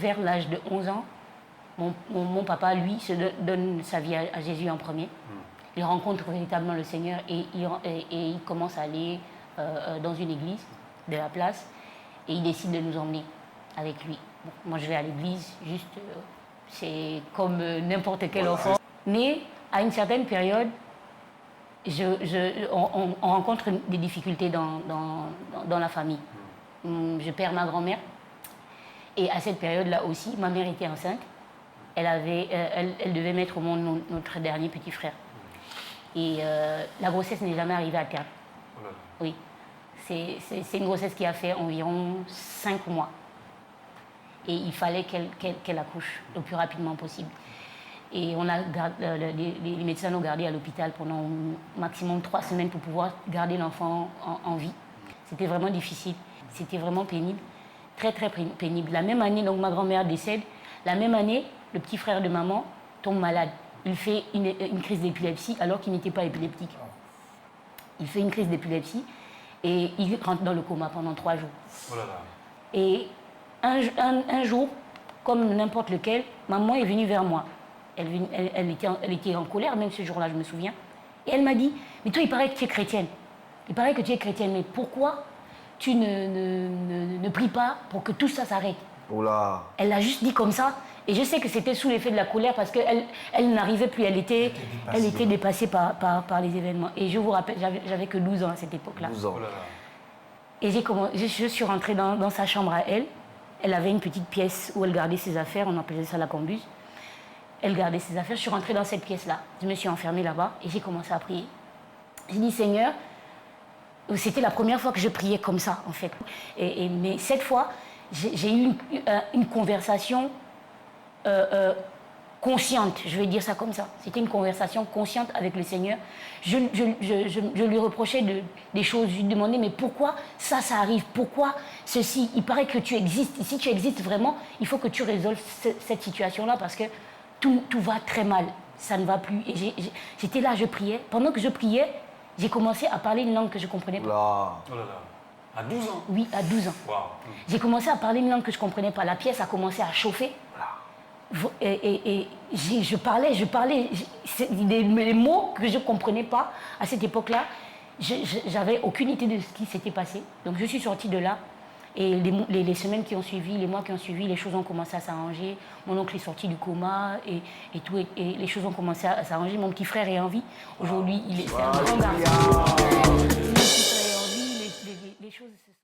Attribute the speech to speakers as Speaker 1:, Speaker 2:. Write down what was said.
Speaker 1: vers l'âge de 11 ans, mon papa, lui, se donne sa vie à Jésus en premier. Il rencontre véritablement le Seigneur et il commence à aller dans une église de la place et il décide de nous emmener avec lui. Bon, moi, je vais à l'église, juste, c'est comme n'importe quel enfant. Mais à une certaine période, on rencontre des difficultés dans la famille. Je perds ma grand-mère. Et à cette période-là aussi, ma mère était enceinte. Elle devait mettre au monde notre dernier petit frère. Et la grossesse n'est jamais arrivée à terme. Oui. C'est une grossesse qui a fait environ 5 mois. Et il fallait qu'elle accouche le plus rapidement possible. Et les médecins l'ont gardée à l'hôpital pendant maximum 3 semaines pour pouvoir garder l'enfant en vie. C'était vraiment difficile. C'était vraiment pénible. Très, très pénible. La même année, donc ma grand-mère décède. La même année, le petit frère de maman tombe malade. Il fait une crise d'épilepsie alors qu'il n'était pas épileptique. Il fait une crise d'épilepsie et il rentre dans le coma pendant 3 jours. Oh là là. Et un jour, comme n'importe lequel, maman est venue vers moi. Elle était en colère, même ce jour-là, je me souviens. Et elle m'a dit, mais toi, il paraît que tu es chrétienne. Il paraît que tu es chrétienne, mais pourquoi tu ne pries pas pour que tout ça s'arrête?
Speaker 2: Oula.
Speaker 1: Elle l'a juste dit comme ça. Et je sais que c'était sous l'effet de la colère parce qu'elle n'arrivait plus. Elle était dépassée par les événements. Et je vous rappelle, j'avais que 12 ans à cette époque-là.
Speaker 2: 12 ans.
Speaker 1: Et je suis rentrée dans sa chambre à elle. Elle avait une petite pièce où elle gardait ses affaires. On appelait ça la cambuse. Elle gardait ses affaires. Je suis rentrée dans cette pièce-là. Je me suis enfermée là-bas et j'ai commencé à prier. J'ai dit, Seigneur, c'était la première fois que je priais comme ça, en fait. Mais cette fois, j'ai eu une conversation consciente, je vais dire ça comme ça. C'était une conversation consciente avec le Seigneur. Je lui reprochais des choses. Je lui demandais, mais pourquoi ça arrive? Pourquoi ceci? Il paraît que tu existes. Et si tu existes vraiment, il faut que tu résolves cette situation-là parce que tout va très mal. Ça ne va plus. Et j'étais là, je priais. Pendant que je priais, j'ai commencé à parler une langue que je ne comprenais pas.
Speaker 3: Oh là là. À 12 ans?
Speaker 1: Oui, à 12 ans.
Speaker 3: Wow.
Speaker 1: J'ai commencé à parler une langue que je ne comprenais pas. La pièce a commencé à chauffer. Et je parlais. Les mots que je ne comprenais pas à cette époque-là, j'avais aucune idée de ce qui s'était passé. Donc je suis sortie de là. Et les semaines qui ont suivi, les mois qui ont suivi, les choses ont commencé à s'arranger. Mon oncle est sorti du coma et tout. Et les choses ont commencé à s'arranger. Mon petit frère est en vie. Aujourd'hui, c'est un grand garçon. Mon petit frère est en vie. Les choses se